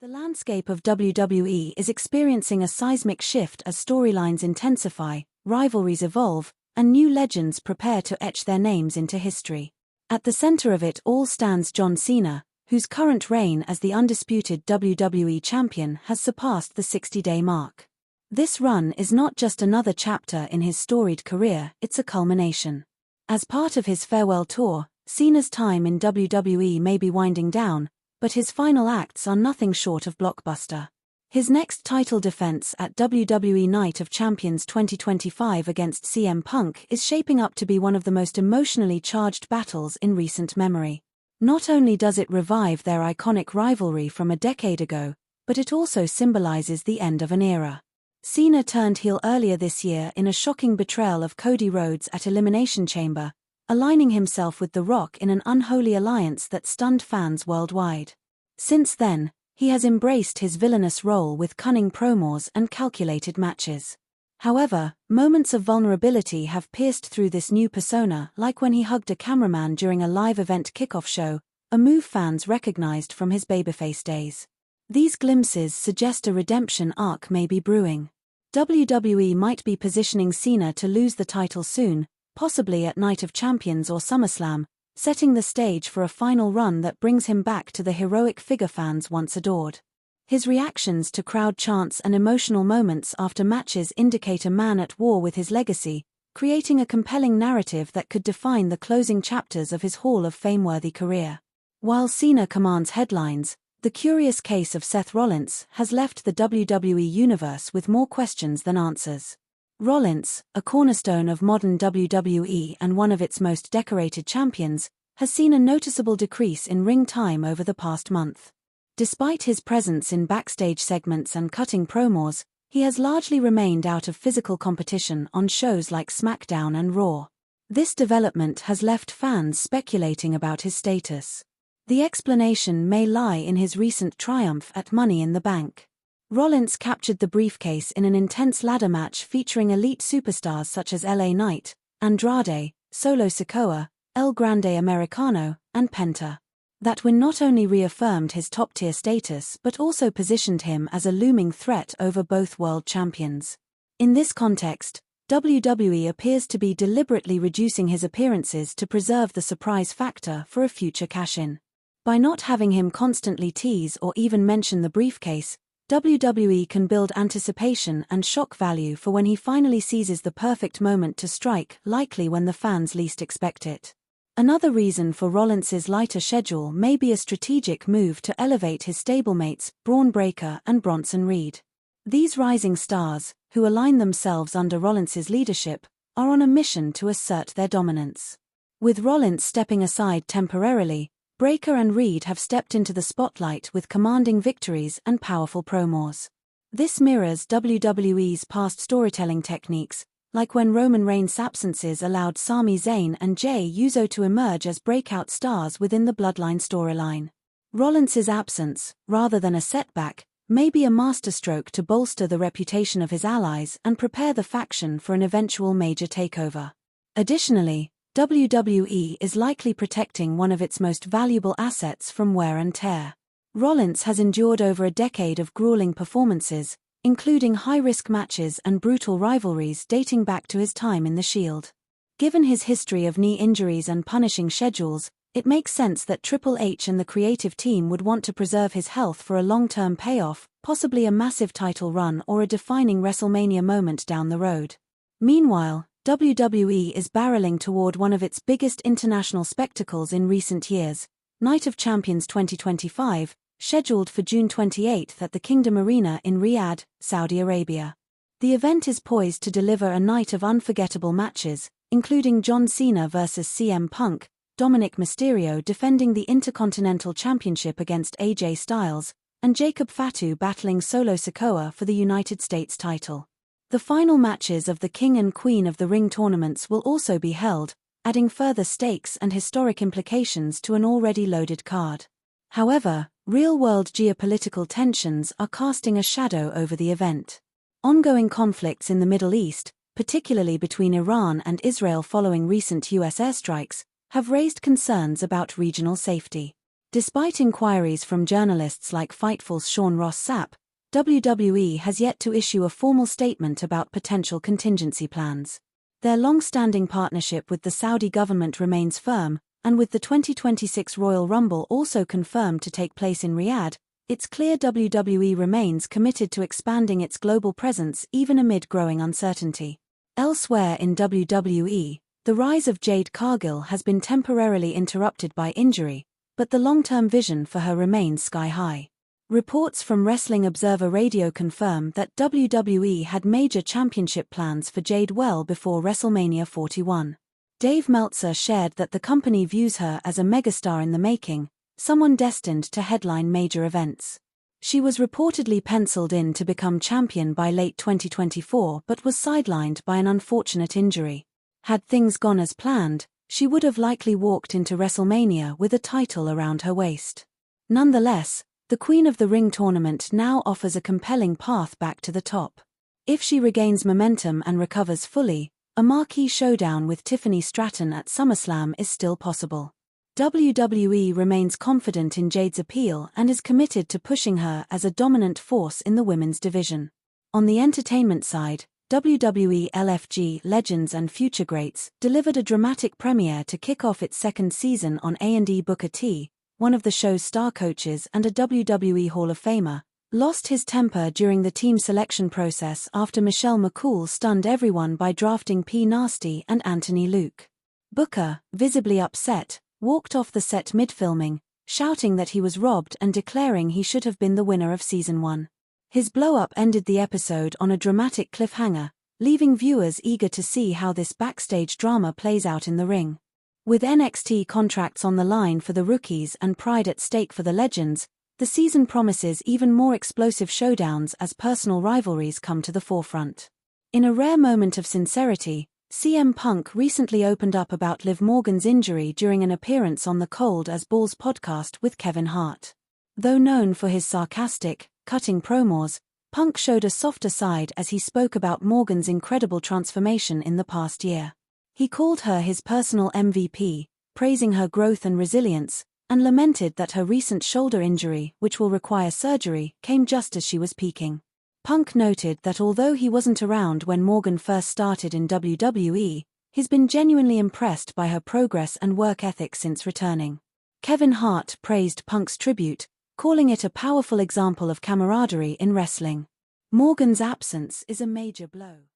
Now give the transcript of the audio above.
The landscape of WWE is experiencing a seismic shift as storylines intensify, rivalries evolve, and new legends prepare to etch their names into history. At the center of it all stands John Cena, whose current reign as the undisputed WWE champion has surpassed the 60-day mark. This run is not just another chapter in his storied career, it's a culmination. As part of his farewell tour, Cena's time in WWE may be winding down, but his final acts are nothing short of blockbuster. His next title defense at WWE Night of Champions 2025 against CM Punk is shaping up to be one of the most emotionally charged battles in recent memory. Not only does it revive their iconic rivalry from a decade ago, but it also symbolizes the end of an era. Cena turned heel earlier this year in a shocking betrayal of Cody Rhodes at Elimination Chamber, aligning himself with The Rock in an unholy alliance that stunned fans worldwide. Since then, he has embraced his villainous role with cunning promos and calculated matches. However, moments of vulnerability have pierced through this new persona, like when he hugged a cameraman during a live event kickoff show, a move fans recognized from his babyface days. These glimpses suggest a redemption arc may be brewing. WWE might be positioning Cena to lose the title soon, possibly at Night of Champions or SummerSlam, setting the stage for a final run that brings him back to the heroic figure fans once adored. His reactions to crowd chants and emotional moments after matches indicate a man at war with his legacy, creating a compelling narrative that could define the closing chapters of his Hall of Fame-worthy career. While Cena commands headlines, the curious case of Seth Rollins has left the WWE universe with more questions than answers. Rollins, a cornerstone of modern WWE and one of its most decorated champions, has seen a noticeable decrease in ring time over the past month. Despite his presence in backstage segments and cutting promos, he has largely remained out of physical competition on shows like SmackDown and Raw. This development has left fans speculating about his status. The explanation may lie in his recent triumph at Money in the Bank. Rollins captured the briefcase in an intense ladder match featuring elite superstars such as LA Knight, Andrade, Solo Sikoa, El Grande Americano, and Penta. That win not only reaffirmed his top-tier status but also positioned him as a looming threat over both world champions. In this context, WWE appears to be deliberately reducing his appearances to preserve the surprise factor for a future cash-in. By not having him constantly tease or even mention the briefcase, WWE can build anticipation and shock value for when he finally seizes the perfect moment to strike, likely when the fans least expect it. Another reason for Rollins' lighter schedule may be a strategic move to elevate his stablemates, Braun Breaker and Bronson Reed. These rising stars, who align themselves under Rollins' leadership, are on a mission to assert their dominance. With Rollins stepping aside temporarily, Breaker and Reed have stepped into the spotlight with commanding victories and powerful promos. This mirrors WWE's past storytelling techniques, like when Roman Reigns' absences allowed Sami Zayn and Jey Uso to emerge as breakout stars within the Bloodline storyline. Rollins' absence, rather than a setback, may be a masterstroke to bolster the reputation of his allies and prepare the faction for an eventual major takeover. Additionally, WWE is likely protecting one of its most valuable assets from wear and tear. Rollins has endured over a decade of grueling performances, including high-risk matches and brutal rivalries dating back to his time in the Shield. Given his history of knee injuries and punishing schedules, it makes sense that Triple H and the creative team would want to preserve his health for a long-term payoff, possibly a massive title run or a defining WrestleMania moment down the road. Meanwhile, WWE is barreling toward one of its biggest international spectacles in recent years, Night of Champions 2025, scheduled for June 28 at the Kingdom Arena in Riyadh, Saudi Arabia. The event is poised to deliver a night of unforgettable matches, including John Cena vs. CM Punk, Dominic Mysterio defending the Intercontinental Championship against AJ Styles, and Jacob Fatu battling Solo Sikoa for the United States title. The final matches of the King and Queen of the Ring tournaments will also be held, adding further stakes and historic implications to an already loaded card. However, real-world geopolitical tensions are casting a shadow over the event. Ongoing conflicts in the Middle East, particularly between Iran and Israel following recent U.S. airstrikes, have raised concerns about regional safety. Despite inquiries from journalists like Fightful's Sean Ross Sapp, WWE has yet to issue a formal statement about potential contingency plans. Their long-standing partnership with the Saudi government remains firm, and with the 2026 Royal Rumble also confirmed to take place in Riyadh, it's clear WWE remains committed to expanding its global presence even amid growing uncertainty. Elsewhere in WWE, the rise of Jade Cargill has been temporarily interrupted by injury, but the long-term vision for her remains sky-high. Reports from Wrestling Observer Radio confirm that WWE had major championship plans for Jade well before WrestleMania 41. Dave Meltzer shared that the company views her as a megastar in the making, someone destined to headline major events. She was reportedly penciled in to become champion by late 2024 but was sidelined by an unfortunate injury. Had things gone as planned, she would have likely walked into WrestleMania with a title around her waist. Nonetheless, the Queen of the Ring tournament now offers a compelling path back to the top. If she regains momentum and recovers fully, a marquee showdown with Tiffany Stratton at SummerSlam is still possible. WWE remains confident in Jade's appeal and is committed to pushing her as a dominant force in the women's division. On the entertainment side, WWE LFG Legends and Future Greats delivered a dramatic premiere to kick off its second season on A&E. Booker T, one of the show's star coaches and a WWE Hall of Famer, lost his temper during the team selection process after Michelle McCool stunned everyone by drafting P. Nasty and Anthony Luke. Booker, visibly upset, walked off the set mid-filming, shouting that he was robbed and declaring he should have been the winner of Season 1. His blow-up ended the episode on a dramatic cliffhanger, leaving viewers eager to see how this backstage drama plays out in the ring. With NXT contracts on the line for the rookies and pride at stake for the legends, the season promises even more explosive showdowns as personal rivalries come to the forefront. In a rare moment of sincerity, CM Punk recently opened up about Liv Morgan's injury during an appearance on the Cold as Balls podcast with Kevin Hart. Though known for his sarcastic, cutting promos, Punk showed a softer side as he spoke about Morgan's incredible transformation in the past year. He called her his personal MVP, praising her growth and resilience, and lamented that her recent shoulder injury, which will require surgery, came just as she was peaking. Punk noted that although he wasn't around when Morgan first started in WWE, he's been genuinely impressed by her progress and work ethic since returning. Kevin Hart praised Punk's tribute, calling it a powerful example of camaraderie in wrestling. Morgan's absence is a major blow.